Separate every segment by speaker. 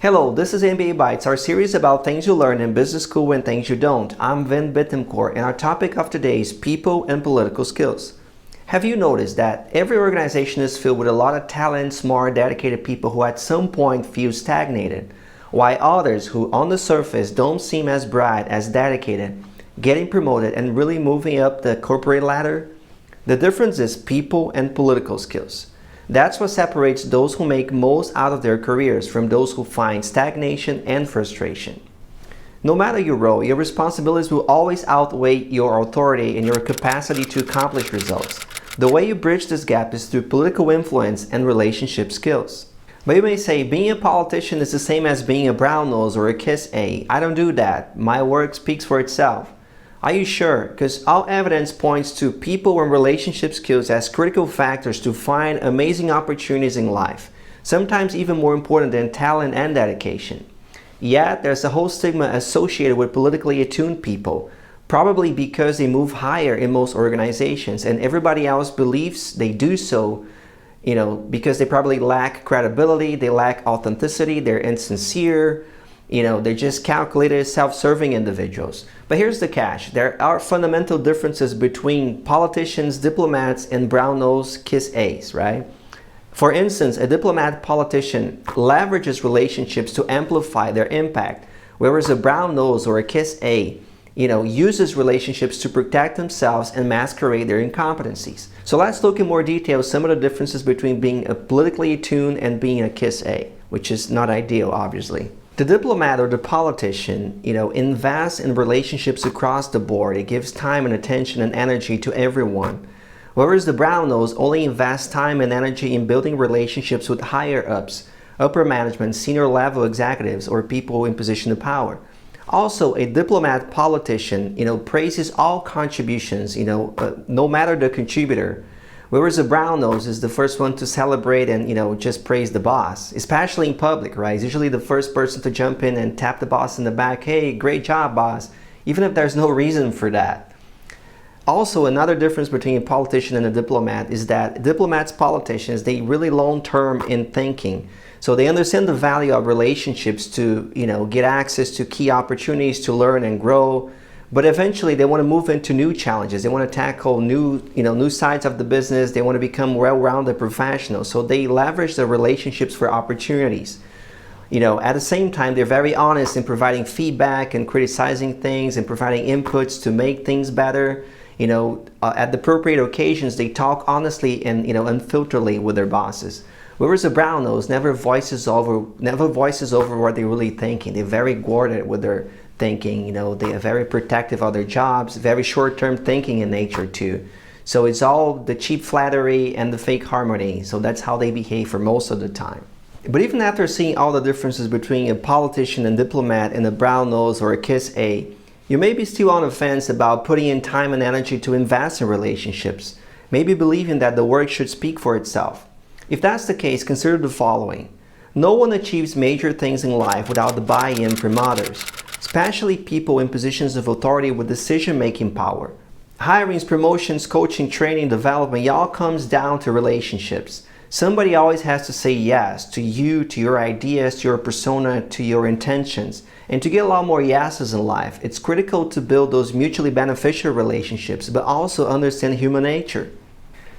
Speaker 1: Hello, this is MBA Bites, our series about things you learn in business school and things you don't. I'm Vin Bittencourt, and our topic of today is people and political skills. Have you noticed that every organization is filled with a lot of talent, smart, dedicated people who at some point feel stagnated, while others who on the surface don't seem as bright, as dedicated, getting promoted and really moving up the corporate ladder? The difference is people and political skills. That's what separates those who make most out of their careers from those who find stagnation and frustration. No matter your role, your responsibilities will always outweigh your authority and your capacity to accomplish results. The way you bridge this gap is through political influence and relationship skills. But you may say, being a politician is the same as being a brown nose or a kiss A. I don't do that. My work speaks for itself. Are you sure? Because all evidence points to people and relationship skills as critical factors to find amazing opportunities in life, sometimes even more important than talent and dedication. Yet, there's a whole stigma associated with politically attuned people, probably because they move higher in most organizations and everybody else believes they do so, because they probably lack credibility, they lack authenticity, they're insincere, they're just calculated, self-serving individuals. But here's the catch. There are fundamental differences between politicians, diplomats, and brown-nose kiss A's, right? For instance, a diplomat politician leverages relationships to amplify their impact, whereas a brown nose or a kiss A, uses relationships to protect themselves and masquerade their incompetencies. So let's look in more detail some of the differences between being a politically attuned and being a kiss A, which is not ideal, obviously. The diplomat or the politician, invests in relationships across the board. It gives time and attention and energy to everyone. Whereas the brown nose only invests time and energy in building relationships with higher ups, upper management, senior level executives, or people in position of power. Also, a diplomat politician, praises all contributions, no matter the contributor. Whereas a brown nose is the first one to celebrate and, just praise the boss, especially in public, right? He's usually the first person to jump in and tap the boss in the back. Hey, great job, boss, even if there's no reason for that. Also, another difference between a politician and a diplomat is that diplomats, politicians, they really long-term in thinking. So they understand the value of relationships to, get access to key opportunities to learn and grow. But eventually they want to move into new challenges. They want to tackle new sides of the business. They want to become well-rounded professionals. So they leverage their relationships for opportunities. At the same time, they're very honest in providing feedback and criticizing things and providing inputs to make things better. At the appropriate occasions, they talk honestly and, unfilteredly with their bosses. Whereas a brown nose never voices over what they're really thinking. They're very guarded with their thinking, they are very protective of their jobs, very short-term thinking in nature too. So it's all the cheap flattery and the fake harmony. So that's how they behave for most of the time. But even after seeing all the differences between a politician and diplomat and a brown nose or a kiss A, you may be still on the fence about putting in time and energy to invest in relationships, maybe believing that the work should speak for itself. If that's the case, consider the following. No one achieves major things in life without the buy-in from others, especially people in positions of authority with decision-making power. Hirings, promotions, coaching, training, development, it all comes down to relationships. Somebody always has to say yes to you, to your ideas, to your persona, to your intentions. And to get a lot more yeses in life, it's critical to build those mutually beneficial relationships, but also understand human nature.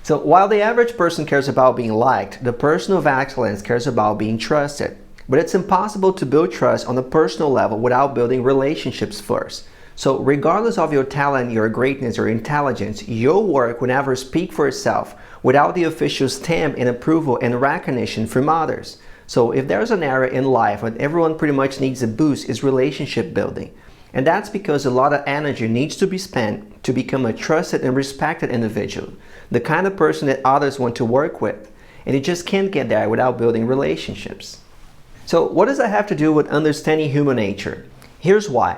Speaker 1: So while the average person cares about being liked, the person of excellence cares about being trusted. But it's impossible to build trust on a personal level without building relationships first. So regardless of your talent, your greatness, or intelligence, your work will never speak for itself without the official stamp and approval and recognition from others. So if there's an area in life when everyone pretty much needs a boost, it's relationship building. And that's because a lot of energy needs to be spent to become a trusted and respected individual, the kind of person that others want to work with. And you just can't get there without building relationships. So what does that have to do with understanding human nature? Here's why.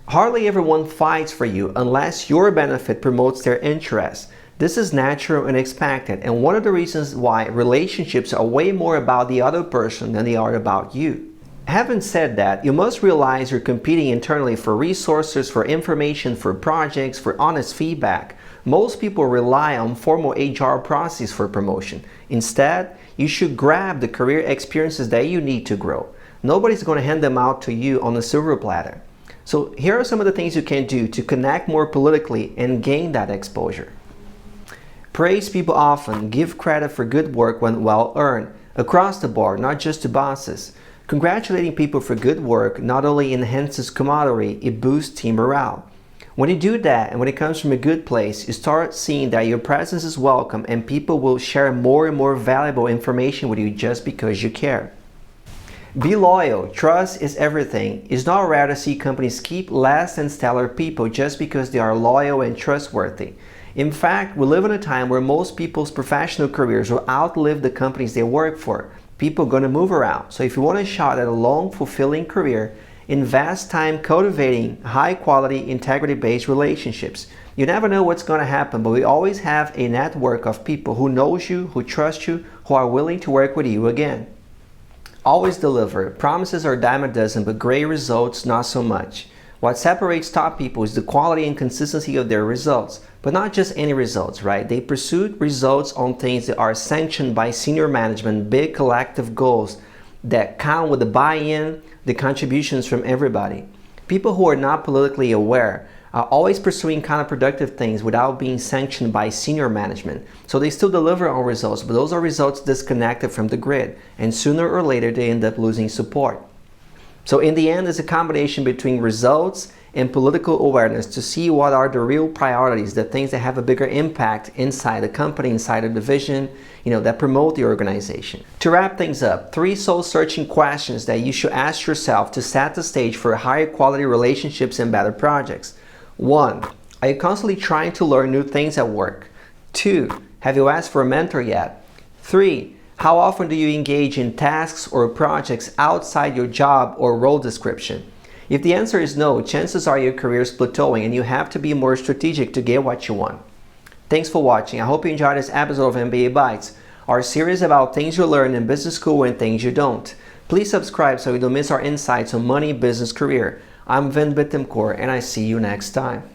Speaker 1: Hardly everyone fights for you unless your benefit promotes their interests. This is natural and expected, and one of the reasons why relationships are way more about the other person than they are about you. Having said that, you must realize you're competing internally for resources, for information, for projects, for honest feedback. Most people rely on formal HR process for promotion. Instead, you should grab the career experiences that you need to grow. Nobody's going to hand them out to you on a silver platter. So here are some of the things you can do to connect more politically and gain that exposure. Praise people often. Give credit for good work when well earned, across the board, not just to bosses. Congratulating people for good work not only enhances camaraderie, it boosts team morale. When you do that, and when it comes from a good place, you start seeing that your presence is welcome and people will share more and more valuable information with you just because you care. Be loyal. Trust is everything. It's not rare to see companies keep less than stellar people just because they are loyal and trustworthy. In fact, we live in a time where most people's professional careers will outlive the companies they work for. People are going to move around. So if you want a shot at a long, fulfilling career, invest time cultivating high-quality, integrity-based relationships. You never know what's going to happen, but we always have a network of people who knows you, who trust you, who are willing to work with you again. Always deliver. Promises are a dime a dozen, but great results not so much. What separates top people is the quality and consistency of their results, but not just any results, right? They pursue results on things that are sanctioned by senior management, big collective goals that count with the buy-in, the contributions from everybody. People who are not politically aware are always pursuing counterproductive things without being sanctioned by senior management. So they still deliver on results, but those are results disconnected from the grid, and sooner or later they end up losing support. So in the end, it's a combination between results and political awareness to see what are the real priorities, the things that have a bigger impact inside the company, inside a division, that promote the organization. To wrap things up, 3 soul-searching questions that you should ask yourself to set the stage for higher quality relationships and better projects. 1. Are you constantly trying to learn new things at work? 2. Have you asked for a mentor yet? 3. How often do you engage in tasks or projects outside your job or role description? If the answer is no, chances are your career is plateauing and you have to be more strategic to get what you want. Thanks for watching. I hope you enjoyed this episode of MBA Bites, our series about things you learn in business school and things you don't. Please subscribe so you don't miss our insights on money, business, career. I'm Vin Bittencourt and I see you next time.